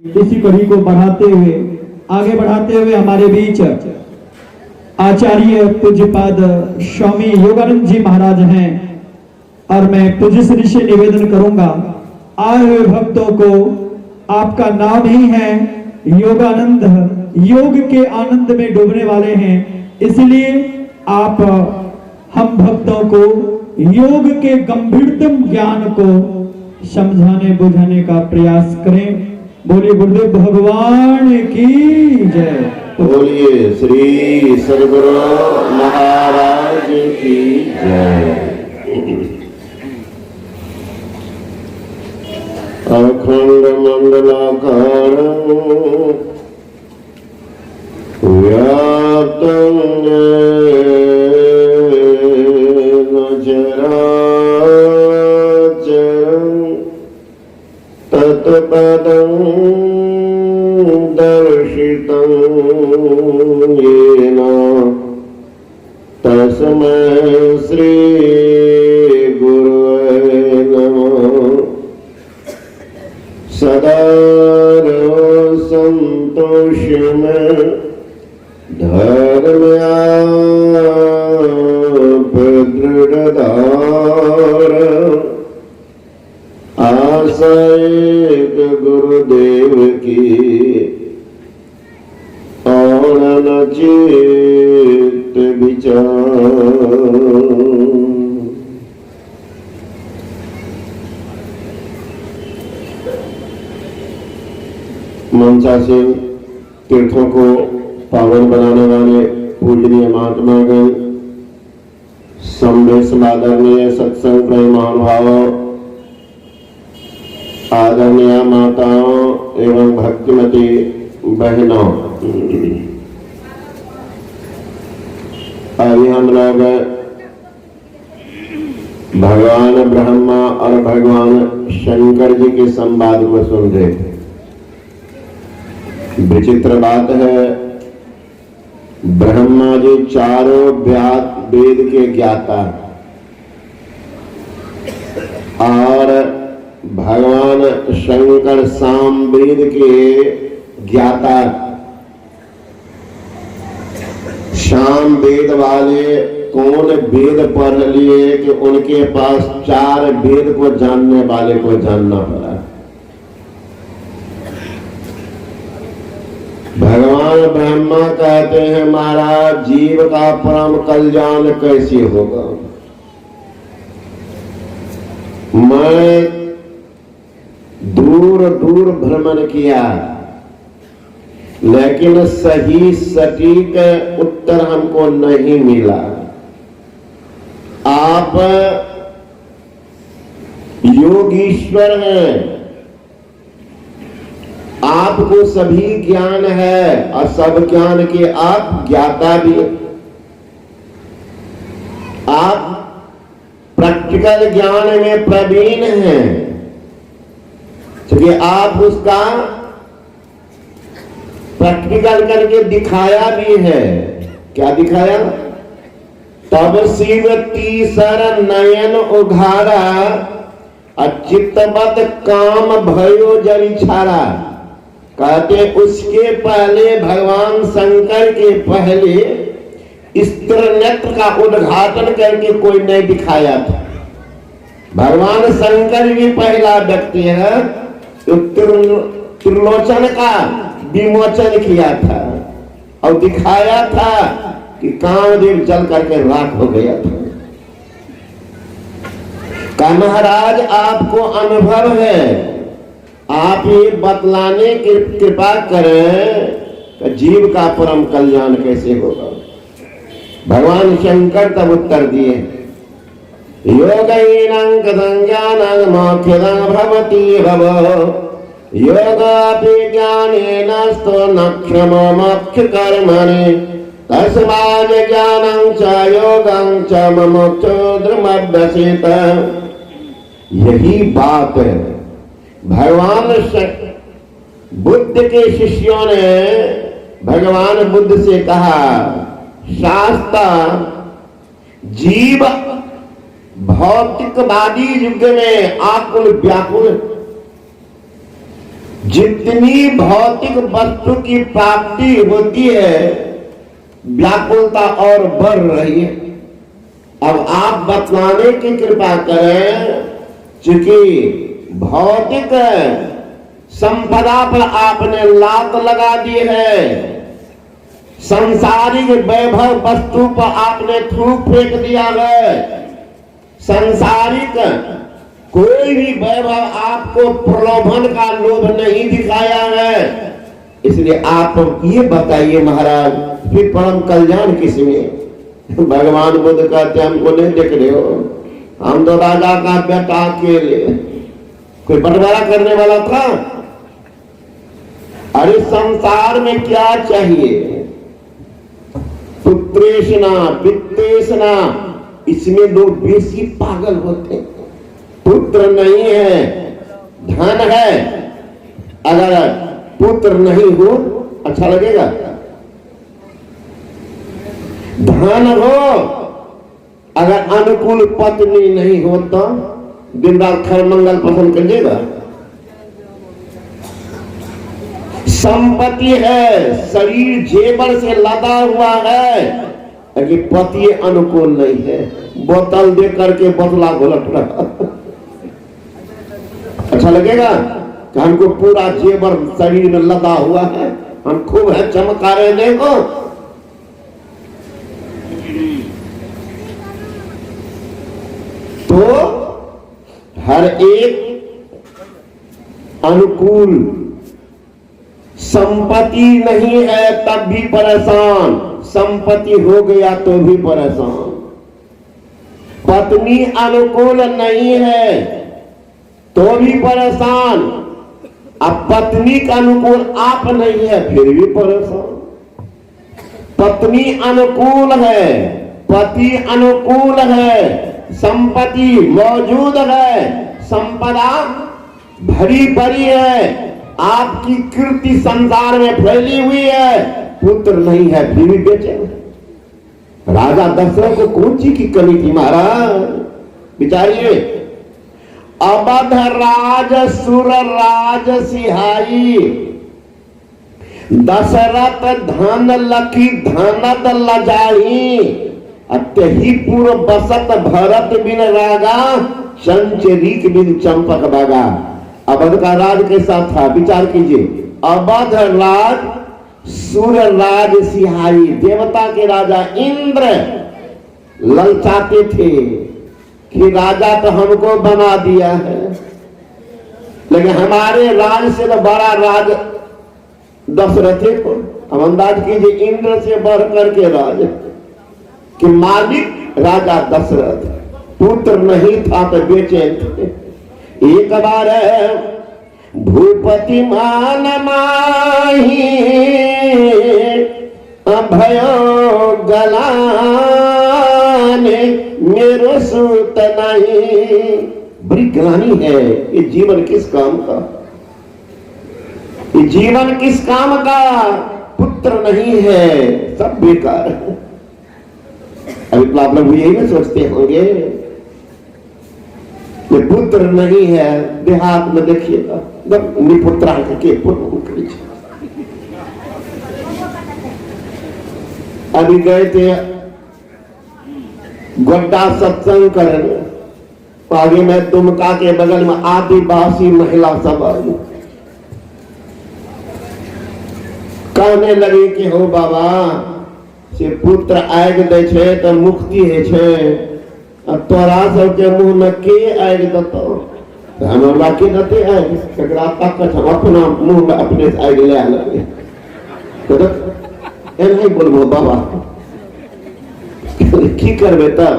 इसी कड़ी को आगे बढ़ाते हुए हमारे बीच आचार्य पूज्यपाद स्वामी योगानंद जी महाराज हैं और मैं पूज्य श्री से निवेदन करूंगा, आए हुए भक्तों को, आपका नाम ही है योगानंद, योग के आनंद में डूबने वाले हैं, इसलिए आप हम भक्तों को योग के गंभीरतम ज्ञान को समझाने बुझाने का प्रयास करें। बोलिए गुरुदेव भगवान की जय। बोलिए श्री सद्गुरु महाराज की जय। अखंड मंडलाकारं व्याप्तं येन चराचरं तत्पदं दर्शितं येन तस्मै श्री गुरुवे नमः। सदा संतोषमय धर्म्याप दृढ़धार आशय गुरुदेव की और न चित्त विचार। मनसासिंह तीर्थों को पावन बनाने वाले पूजनीय महात्मागण, संवेश आदरणीय सत्संग प्रेम महानुभाव, आदरणीय माताओं एवं भक्तिमती बहनों, अभी हम लोग भगवान ब्रह्मा और भगवान शंकर जी के संवाद को सुन रहे थे। विचित्र बात है, ब्रह्मा जी चारों वेद के ज्ञाता और भगवान शंकर सामवेद के ज्ञाता। सामवेद वाले कौन वेद पढ़ लिए कि उनके पास चार वेद को जानने वाले को जानना पड़ा। भगवान ब्रह्मा कहते हैं, महाराज जीव का परम कल्याण कैसे होगा। मैं दूर दूर भ्रमण किया, लेकिन सही सटीक उत्तर हमको नहीं मिला। आप योगीश्वर हैं, आपको सभी ज्ञान है और सब ज्ञान के आप ज्ञाता भी। आप प्रैक्टिकल ज्ञान में प्रवीण हैं, क्योंकि आप उसका प्रैक्टिकल करके दिखाया भी है। क्या दिखाया? तब शिव तीसर नयन उघारा, अचितवत काम भयो जरि छारा। कहते उसके पहले भगवान शंकर के पहले स्त्र नेत्र का उद्घाटन करके कोई नहीं दिखाया था। भगवान शंकर भी पहला व्यक्ति है तो त्रिलोचन का विमोचन किया था और दिखाया था कि कामदेव जल करके राख हो गया था। का महाराज आपको अनुभव है, आप ये बतलाने की कृपा करें जीव का परम कल्याण कैसे होगा। भगवान शंकर तब उत्तर दिए, योगैनं कथं ज्ञानं मोक्षदं भवति भव, योगापि ज्ञानेनस्तु न क्षमो मोक्ष कर्मणि, तस्मात् ज्ञानं च योगं च मोक्षो धर्मभ्यसेत। यही बात है। भगवान बुद्ध के शिष्यों ने भगवान बुद्ध से कहा, शास्त्र जीव भौतिकवादी युग में आकुल व्याकुल जितनी भौतिक वस्तु की प्राप्ति होती है व्याकुलता और बढ़ रही है। अब आप बतलाने की कृपा करें, चूंकि भौतिक संपदा पर आपने लात लगा दी है, संसारिक वैभव वस्तु पर आपने थूक फेंक दिया है, संसारिक कोई भी वैभव आपको प्रलोभन का लोभ नहीं दिखाया है। इसलिए आप ये बताइए महाराज, फिर परम कल्याण किसमें? भगवान बुद्ध कहते हमको नहीं देख रहे हो, हम तो राजा का बेटा अकेले, कोई बंटवारा करने वाला था? अरे संसार में क्या चाहिए? पुत्रेशना वित्तेशना, इसमें लोग बेसी पागल होते हैं। पुत्र नहीं है, धन है, अगर पुत्र नहीं हो अच्छा लगेगा? धन हो, अगर अनुकूल पत्नी नहीं हो तो दिन रात खर मंगल पसंद करिएगा? संपत्ति है, शरीर जेवर से लदा हुआ है, लेकिन पति अनुकूल नहीं है, बोतल दे करके बोतला घोलट रहा। अच्छा लगेगा कि हमको पूरा जेवर शरीर में लदा हुआ है, हम खूब है चमका रहे, देखो तो हर एक अनुकूल संपत्ति नहीं है तब भी परेशान, संपत्ति हो गया तो भी परेशान। पत्नी अनुकूल नहीं है तो भी परेशान, अब पत्नी का अनुकूल आप नहीं है फिर भी परेशान। पत्नी अनुकूल है, पति अनुकूल है, संपत्ति मौजूद है, संपदा भरी भरी है, आपकी कीर्ति संसार में फैली हुई है, पुत्र नहीं है फिर भी बेचे। राजा दशरथ को कौन सी की कमी थी महाराज? विचारिए, अवध राज सुर राज सिहाई, दशरथ धन लखी धनद लजाई, अत्यही पूर्व बसत भरत बिन रागा, चंचरीक बिन चंपक बागा। अवध का राज कैसा था विचार कीजिए। अवध राज सुर राज सिहाई, देवता के राजा इंद्र ललचाते थे कि राजा तो हमको बना दिया है, लेकिन हमारे राज से तो बड़ा राज दशरथ को। हम अंदाज कीजिए, इंद्र से बढ़ करके राज कि मालिक राजा दशरथ, पुत्र नहीं था तो बेचे थे। एक बार भूपति मान माही, अभयो गलाने मेरो सूत नहीं। बड़ी ग्लानि है, ये जीवन किस काम का? ये जीवन किस काम का? पुत्र नहीं है, सब बेकार है। अभी आप लोग यही ना सोचते होंगे, ये पुत्र नहीं है। देहात में देखिएगा निपुत्रा के पुत्र। अभी गए थे गोड्डा सत्संग करने, आगे में दुमका के बगल में आदिवासी महिला सब आई, कहने लगे कि हो बाबा से पुत्र आग दे छे तो मुक्ति है छे, तोरा सबके मुंह में के आग दतो? हमरा के दते आग, ककरा ताकत हम अपना मुंह में अपने से आग ले आले तो नहीं बोलबो बाबा की करबे तब?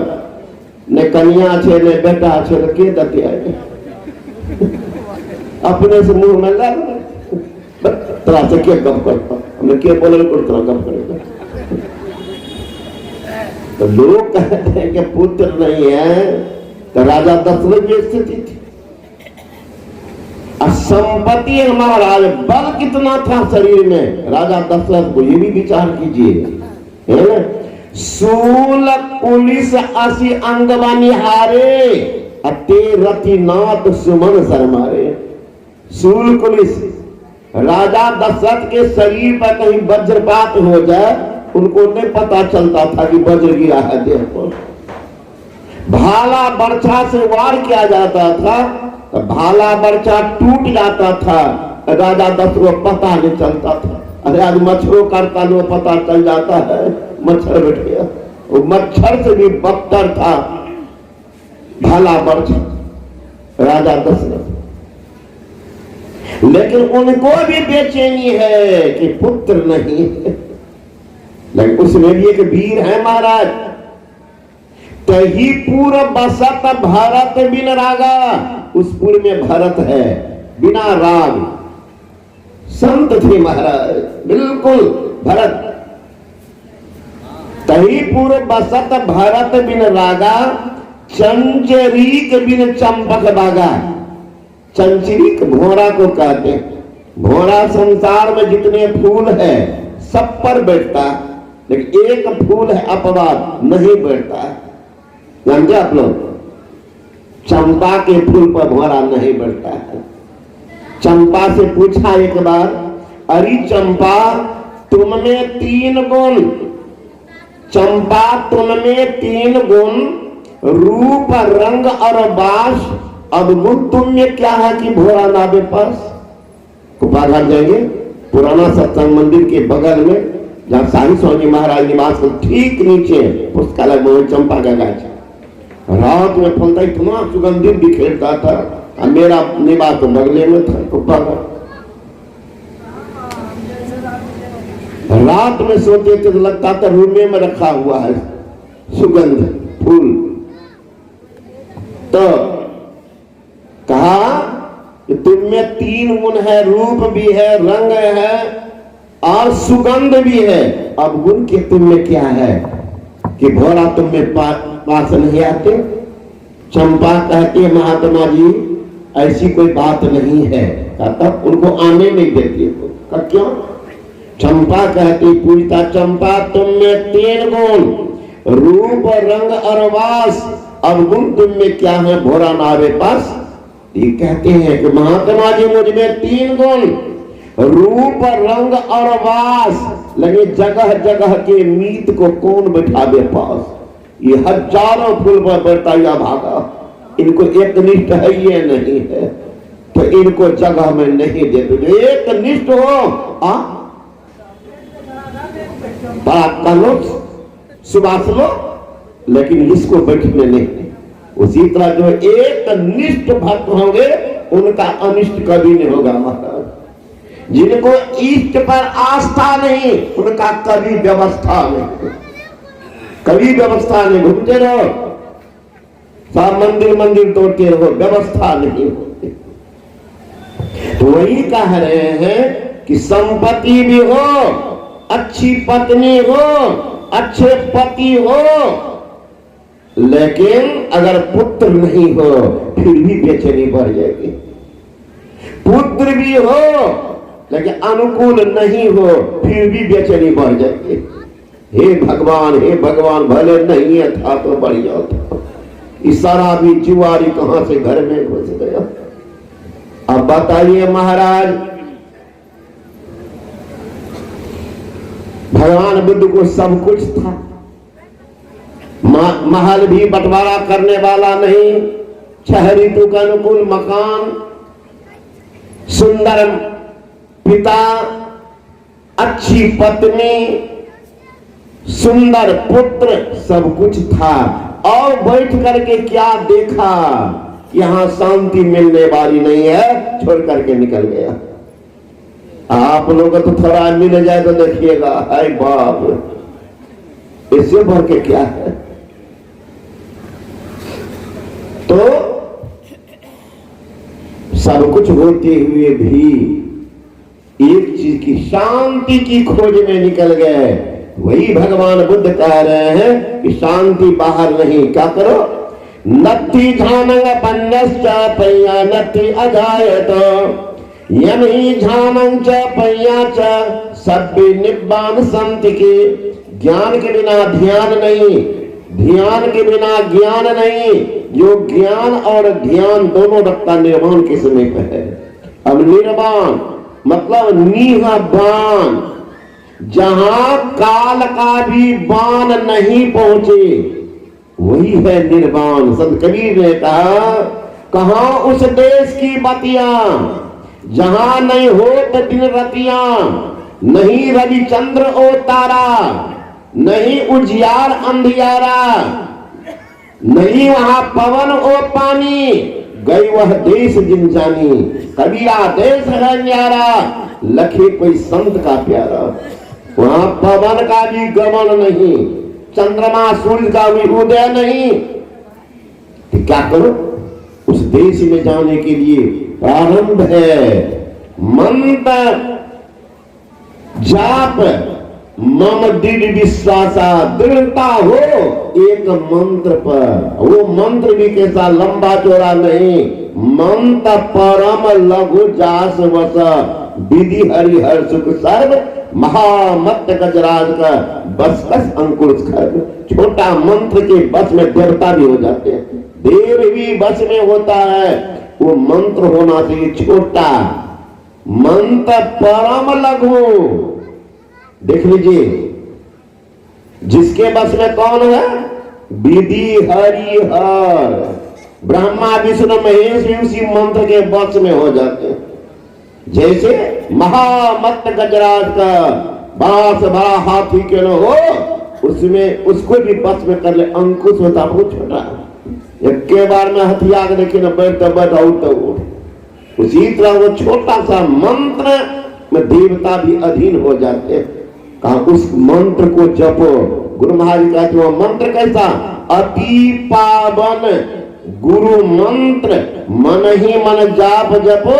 ने कन्या छे ने बेटा छे तो के दते आग? अपने से मुंह में ला तोरा से के गप करता, हमने के बोले को तोरा गप करेगा। तो लोग कहते हैं कि पुत्र नहीं है, तो राजा दशरथ की स्थिति थी। संपत्ति महाराज, बल कितना था शरीर में राजा दशरथ को, ये भी विचार कीजिए, है ना? सूल पुलिस असी अंगवानी हारे, अते रति नाथ सुमन सरमारे। सूल पुलिस राजा दशरथ के शरीर पर कहीं वज्रपात हो जाए, उनको नहीं पता चलता था कि वज्र गिरा है देह पर। भाला बर्छा से वार किया जाता था, तो भाला बर्छा टूट जाता था, राजा दशरथ को पता नहीं चलता था। अरे आज मच्छरों काटता लो पता चल जाता है, मच्छर बैठ गया। वो मच्छर से भी बदतर था भाला बर्छा राजा दशरथ। लेकिन उनको भी बेचैनी है कि पुत्र नहीं है। लेकिन उसमें भी एक वीर है महाराज। तही पूर्व बसत भरत बिन रागा, उस पूर्व में भरत है बिना राग। संत थे महाराज, बिल्कुल भरत। तही पूर्व बसत भरत बिन रागा, चंचरीक बिन चंपक बागा। चंचरीक भोरा को कहते हैं। भोरा संसार में जितने फूल है सब पर बैठता, लेकिन एक फूल है अपवाद, नहीं बैठता। जानते आप लोग, चंपा के फूल पर भोरा नहीं बैठता है। चंपा से पूछा एक बार, अरे चंपा तुम में 3 गुण, चंपा तुम में 3 गुण, रूप रंग और बास, अब गुण तुम में क्या है कि भोरा नाबे पास। कुपाघाट जाएंगे, पुराना सत्संग मंदिर के बगल में जहाँ साई स्वामी महाराज निवास को ठीक नीचे पुस्तकालय में चंपा का गाछ, रात में फलता इतना सुगंधित बिखेरता था। और मेरा निवास तो बगले में था कुपाघाट। रात में सोते थे तो लगता था रूमे में रखा हुआ है सुगंध फूल। तो कहा कि तुम में 3 गुण है, रूप भी है, रंग है और सुगंध भी है। अब गुण के तुम में क्या है कि भोरा तुम में पास नहीं आते। चंपा कहती है महात्मा जी ऐसी कोई बात नहीं है। कहता उनको आने नहीं देती। क्यों? चंपा कहती, पूछता चंपा तुम में 3 गुण, रूप रंग और वास, अब गुण तुम में क्या है भोरा नावे पास। ये कहते हैं कि महात्मा जी मुझ में 3 गुण, रूप रंग और वास, लगे जगह जगह के मीत को कौन बैठावे पास। ये हजारों फूल पर बैठता या भागा, इनको एक निष्ठ है ये नहीं है, तो इनको जगह में नहीं देते। जो एक निष्ठ हो कर लो, सुबास लो, लेकिन इसको बैठने नहीं। उसी तरह जो एक निष्ठ भक्त होंगे उनका अनिष्ट कभी नहीं होगा महाराज। जिनको इष्ट पर आस्था नहीं उनका कभी व्यवस्था नहीं, कभी व्यवस्था नहीं। घूमते रहो, सब मंदिर मंदिर तोड़ते रहो, व्यवस्था नहीं होती। तो वही कह रहे हैं कि संपत्ति भी हो, अच्छी पत्नी हो, अच्छे पति हो, लेकिन अगर पुत्र नहीं हो फिर भी बेचैनी बढ़ जाएगी। पुत्र भी हो लेकिन अनुकूल नहीं हो फिर भी बेचैनी बढ़ जाएगी। हे भगवान भले नहीं है था तो बढ़ जाता। इस सारा भी जुआरी कहां से घर में घुस गया। अब बताइए महाराज, भगवान बुद्ध को सब कुछ था, महल भी बंटवारा करने वाला नहीं, 6 ऋतु का अनुकूल मकान, सुंदर पिता, अच्छी पत्नी, सुंदर पुत्र, सब कुछ था। और बैठ करके क्या देखा, यहां शांति मिलने वाली नहीं है, छोड़ करके निकल गया। आप लोग तो थोड़ा मिल जाए तो देखिएगा, हाय बाप, इससे भर के क्या है। तो सब कुछ होते हुए भी एक चीज की शांति की खोज में निकल गए। वही भगवान बुद्ध कह रहे हैं कि शांति बाहर नहीं, क्या करो, नत्थि झानंग पन्नश्च पय्या नत्थि अजायत, यमहि झानंग च पय्या च सभ्य निब्बान संति के। ज्ञान के बिना ध्यान नहीं, ध्यान के बिना ज्ञान नहीं। जो ज्ञान और ध्यान दोनों रखता निर्वाण के समय पे है। अब निर्वाण मतलब नीह बाण, जहां काल का भी बाण नहीं पहुंचे, वही है निर्वाण। संत कबीर ने कहा उस देश की बतियां जहां नहीं होत दिन रतियां, नहीं रविचंद्र ओ तारा, नहीं उजियार अंधियारा, नहीं वहां पवन ओ पानी, गई वह देश जिन जानी, कबीरा देश है न्यारा, लखे कोई संत का प्यारा। वहां पवन का भी गमन नहीं, चंद्रमा सूर्य का भी उदय नहीं। तो क्या करो, उस देश में जाने के लिए प्रारंभ है मंत्र जाप, मम दृढ़ विश्वासा, दृढ़ता हो एक मंत्र पर। वो मंत्र भी कैसा लंबा चौड़ा नहीं, मंत्र परम लघु जास वस, विधि हरि हर सुख सर्व, महामत गजराज का बस कस अंकुर खर्व। छोटा मंत्र के बस में देवता भी हो जाते हैं, देव भी बस में होता है। वो मंत्र होना चाहिए छोटा, मंत्र परम लघु। देख लीजिए, जिसके बस में कौन है, विधि हरि हर, ब्रह्मा विष्णु महेश भी उसी मंत्र के बस में हो जाते हैं। जैसे महामत गजराज का बास बड़ा हाथी के न हो, उसमें उसको भी बस में कर ले, अंकुश होता बहुत छोटा, एक के बार में हथियार देखे न बैठता बैठा उठता उठ। उसी तरह वो छोटा सा मंत्र में देवता भी अधीन हो जाते हैं। कहा उस मंत्र को जपो। गुरु महाराज कहते हो मंत्र कैसा, अति पावन गुरु मंत्र, मन ही मन जाप जपो,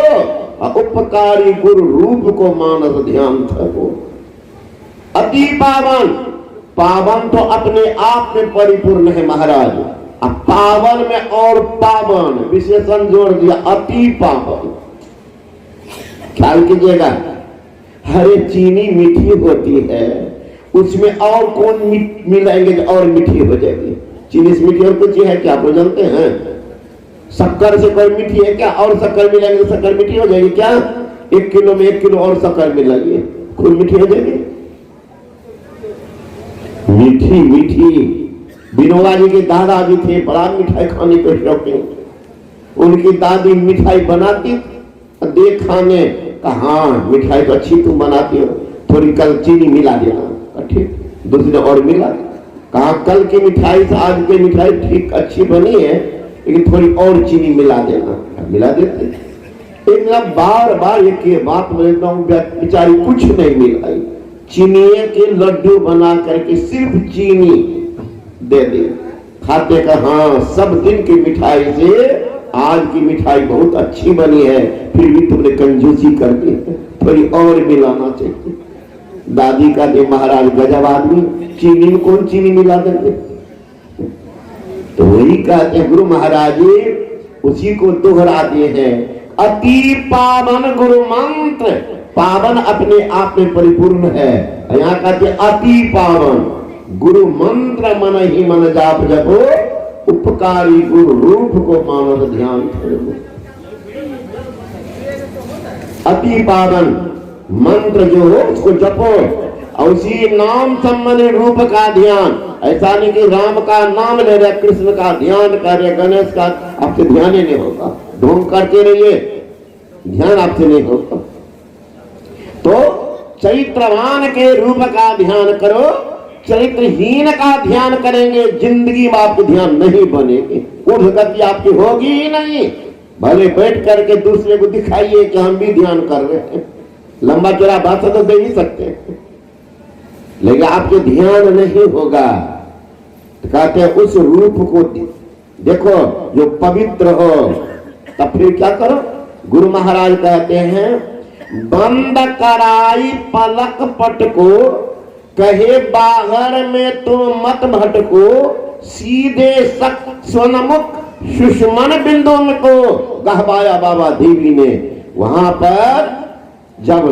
उपकारी गुरु रूप को मानस ध्यान थको। अति पावन, पावन तो अपने आप में परिपूर्ण है महाराज, अब पावन में और पावन विशेषण जोड़ दिया, अति पावन। ख्याल कीजिएगा, हरे चीनी मीठी होती है, उसमें और कौन मिलाएंगे जो और मीठी हो जाएगी। चीनी से मीठी और कुछ है क्या, आप जानते हैं? शक्कर से कोई मीठी है क्या, और शक्कर मिलाएंगे तो शक्कर मीठी हो जाएगी क्या? 1 किलो में 1 किलो और शक्कर मिलाइए, खुद मीठी हो जाएगी। मीठी मीठी। विनोबा जी के दादाजी थे बड़ा मिठाई खाने के शौकीन, उनकी दादी मिठाई बनाती, देख खाने कहा मिठाई तो अच्छी तुम बनाती हो, थोड़ी कल चीनी मिला देना। ठीक, दूसरे और मिला, कहा कल की मिठाई से आज की मिठाई ठीक अच्छी बनी है, लेकिन थोड़ी और चीनी मिला देना। मिला देते, एक बार बार एक बात बोलता हूँ, बेचारी कुछ नहीं मिलाई, चीनी के लड्डू बना करके सिर्फ चीनी दे दे, खाते का हाँ सब दिन की मिठाई से आज की मिठाई बहुत अच्छी बनी है, फिर भी तुमने कंजूसी कर दी, थोड़ी और मिलाना चाहिए। दादी का दे महाराज गजब आदमी, चीनी में कौन चीनी मिला देंगे? तो वही कहते हैं गुरु महाराज उसी को दोहरा दिए हैं, अति पावन गुरु मंत्र। पावन अपने आप में परिपूर्ण है, यहाँ कहते अति पावन गुरु मंत्र, मन ही मन जाप जपो, उपकारी गुरु रूप को मानस ध्यान करो। अति पावन मंत्र जो हो उसको जपो, और उसी नाम संबंधी रूप का ध्यान। ऐसा नहीं कि राम का नाम ले रहे, कृष्ण का ध्यान कर रहे, गणेश का, आपसे ध्यान ही नहीं होगा। ढोंग करते रहिए, ध्यान आपसे नहीं होगा। तो चरित्रवान के रूप का ध्यान करो, चरित्रहीन का ध्यान करेंगे, जिंदगी में आपको ध्यान नहीं बनेगी, ऊर्ध्व गति आपकी होगी ही नहीं। भले बैठ करके दूसरे को दिखाइए कि हम भी ध्यान कर रहे हैं, लंबा चौड़ा भाषण तो दे ही सकते हैं, लेकिन आपके ध्यान नहीं होगा। तो कहते हैं उस रूप को देखो जो पवित्र हो, तब फिर क्या करो? गुरु महाराज कहते हैं बंद कराई पलक पट को, कहे बाहर में तो मत भटको, सीधे सक सोनमुख सुषमन बिंदु को गहवाया बाबा देवी ने। वहां पर जब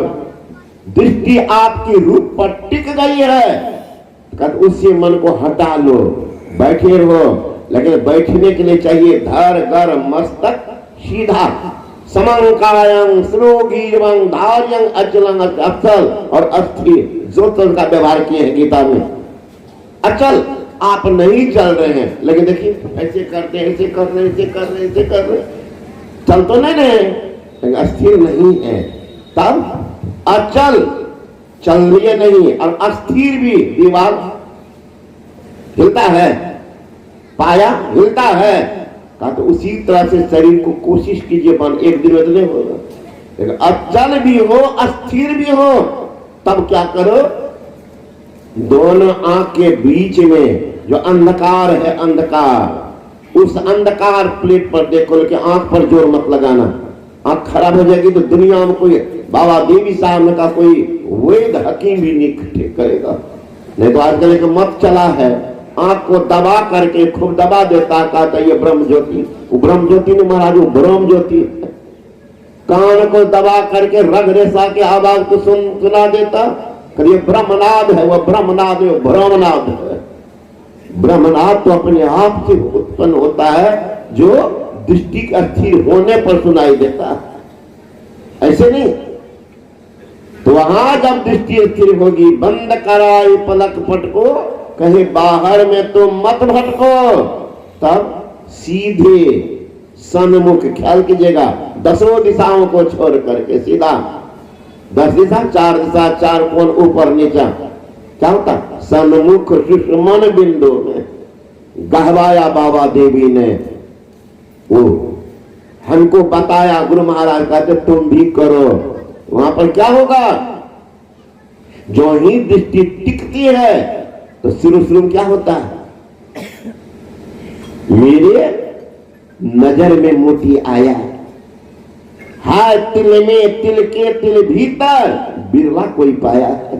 दृष्टि आपकी रूप पर टिक गई है, तो उससे मन को हटा लो, बैठे रहो, लेकिन बैठने के लिए चाहिए धर गर मस्तक सीधा, समंकायं श्लोगीरवं धार्यं अचलं अचल और अस्थिर जो का व्यवहार किए हैं गीता में। अचल आप नहीं चल रहे हैं, लेकिन देखिए ऐसे करते हैं, ऐसे कर रहे, ऐसे कर रहे, ऐसे कर रहे, चल तो नहीं रहे, लेकिन अस्थिर नहीं है। तब अचल चल रही नहीं और अस्थिर भी, दीवार हिलता है, पाया हिलता है, कहा तो उसी तरह से शरीर को कोशिश कीजिए, बन एक दिन में तो नहीं होगा, लेकिन अचल भी हो अस्थिर भी हो। तब क्या करो, दोनों आंख के बीच में जो अंधकार है, अंधकार, उस अंधकार प्लेट पर देखो कि आंख पर जोर मत लगाना, आंख खराब हो जाएगी तो दुनिया में कोई बाबा देवी साहब का कोई वैद हकीम भी नहीं ठीक करेगा। नहीं तो आजकल एक मत चला है, आंख को दबा करके खूब दबा देता, कहता ये ब्रह्म ज्योति, वो ब्रह्म ज्योति नहीं महाराज, वो ब्रह्म ज्योति। कान को दबा करके रग रेशा के आवाज को सुना देता, ये ब्रह्मनाद है, वो ब्रह्मनाद है, ब्रह्मनाद है। ब्रह्मनाद तो अपने आप से उत्पन्न होता है, जो दृष्टि अस्थिर होने पर सुनाई देता है, ऐसे नहीं। तो वहां जब दृष्टि स्थिर होगी, बंद कराई पलक पटको, कहीं बाहर में तो मत भटको, तब सीधे सन्मुख, ख्याल कीजिएगा, 10 दिशाओं को छोड़ करके सीधा 10 दिशा, 4 दिशा, 4 कोण ऊपर नीचा, क्या होता, सन्मुख सुषमन बिंदु में गहवाया बाबा देवी ने, वो हमको बताया, गुरु महाराज कहते तुम भी करो। वहां पर क्या होगा, जो ही दृष्टि टिकती है तो शुरू में क्या होता है, मेरे नजर में मोती आया, हाय तिल में, तिल के तिल भीतर बिरला कोई पाया है,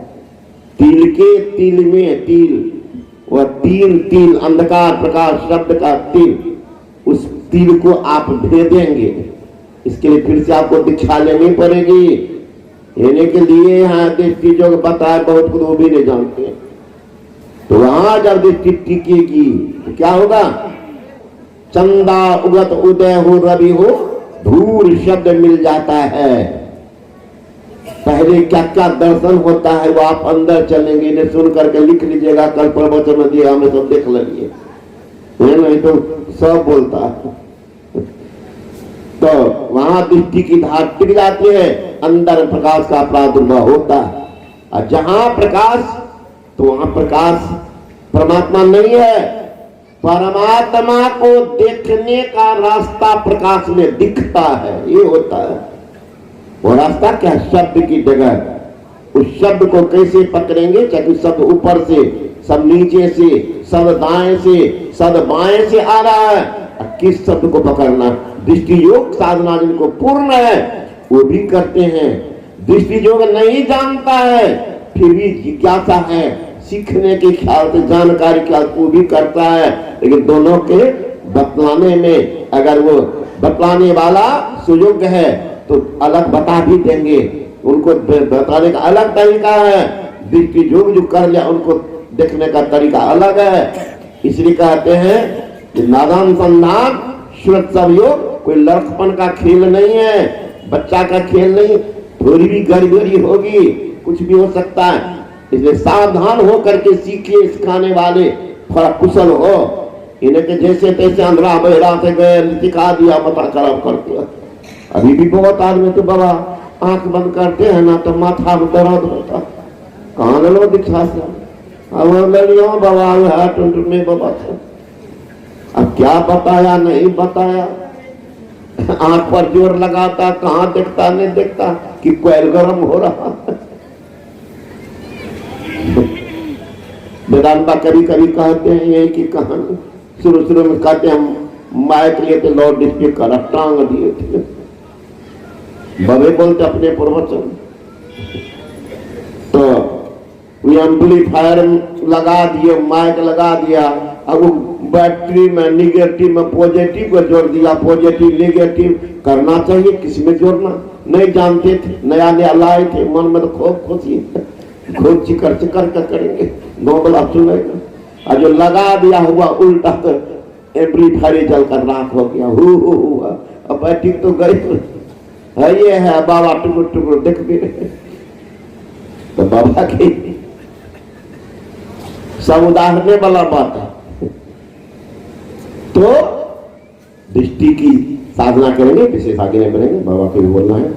तिल के तिल में तिल, वह 3 तिल, अंधकार प्रकाश शब्द का तिल, उस तिल को आप भेदेंगे। इसके लिए फिर से आपको दीक्षा लेनी पड़ेगी, लेने के लिए यहाँ दृष्टि जो बताए बहुत कुछ वो भी नहीं जानते। तो वहां जब दृष्टि टिकेगी तो क्या होगा, चंदा उगत उदय हो, रवि हो, धूल शब्द मिल जाता है। पहले क्या क्या दर्शन होता है वो आप अंदर चलेंगे, इन्हें सुन करके लिख लीजिएगा, कल प्रवचन में दिया हमें सब देख लेंगे, नहीं तो सब बोलता है। तो वहां दृष्टि की धार टिक जाती है, अंदर प्रकाश का प्रादुर्भाव होता है, और जहां प्रकाश तो वहां प्रकाश परमात्मा नहीं है। परमात्मा को देखने का रास्ता प्रकाश में दिखता है, ये होता है। वो रास्ता क्या, शब्द की जगह। उस शब्द को कैसे पकड़ेंगे, चाहे शब्द ऊपर से, सब नीचे से, सब दाएं से, सब बाएं से आ रहा है, किस शब्द को पकड़ना। दृष्टि योग साधना जिनको पूर्ण है वो भी करते हैं, दृष्टि योग नहीं जानता है फिर भी जिज्ञासा है, सीखने के ख्याल से, जानकारी के ख्याल वो भी करता है। लेकिन दोनों के बतलाने में, अगर वो बतलाने वाला सुयोग्य है तो अलग बता भी देंगे, उनको बताने का अलग तरीका है। दृष्टि योग जो कर लिया उनको देखने का तरीका अलग है। इसलिए कहते हैं कि नादान संधान श्रुत सब योग कोई लड़कपन का खेल नहीं है, बच्चा का खेल नहीं, थोड़ी भी गड़बड़ी होगी, कुछ भी हो सकता है। इसलिए सावधान हो करके सीखिए, सिखाने वाले थोड़ा कुशल हो, इन्हें के जैसे तैसे अंधरा बहरा से गए सिखा दिया, माथा खराब कर दिया। अभी भी बहुत आदमी तो बाबा आंख बंद करते हैं ना तो माथा में दर्द होता, कहाँ लो दीक्षा से, अब लड़ियों बाबा में बाबा से, अब क्या बताया नहीं बताया, आंख पर जोर लगाता, कहाँ देखता नहीं देखता कि कोयल गर्म हो रहा। वेदांता कभी कभी कहते हैं यही की कहानी, शुरू में कहते हैं हम माइक लिए थे, लॉर्ड स्पीकर टांग दिए थे, बबे बोलते अपने प्रवचन, तो एम्पलीफायर लगा दिए, माइक लगा दिया, अब बैटरी में निगेटिव में पॉजिटिव को जोड़ दिया, पॉजिटिव निगेटिव करना चाहिए, किसमें जोड़ना नहीं जानते थे, नया नया लाए थे, मन में तो खूब खुशी, खूब चिकर चिकर कर करेंगे, नोबल आप सुनेगा, और जो लगा दिया हुआ उल्टा तो एम्पलीफायर जल कर राख हो गया, हुआ अब बैटरी तो गई, है ये है बाबा टुकुर टुकुर देख भी तो बाबा की सब उदाहरने वाला बात है। तो दृष्टि की साधना करेंगे, विशेष आगे नहीं बढ़ेंगे, बाबा को भी बोलना है।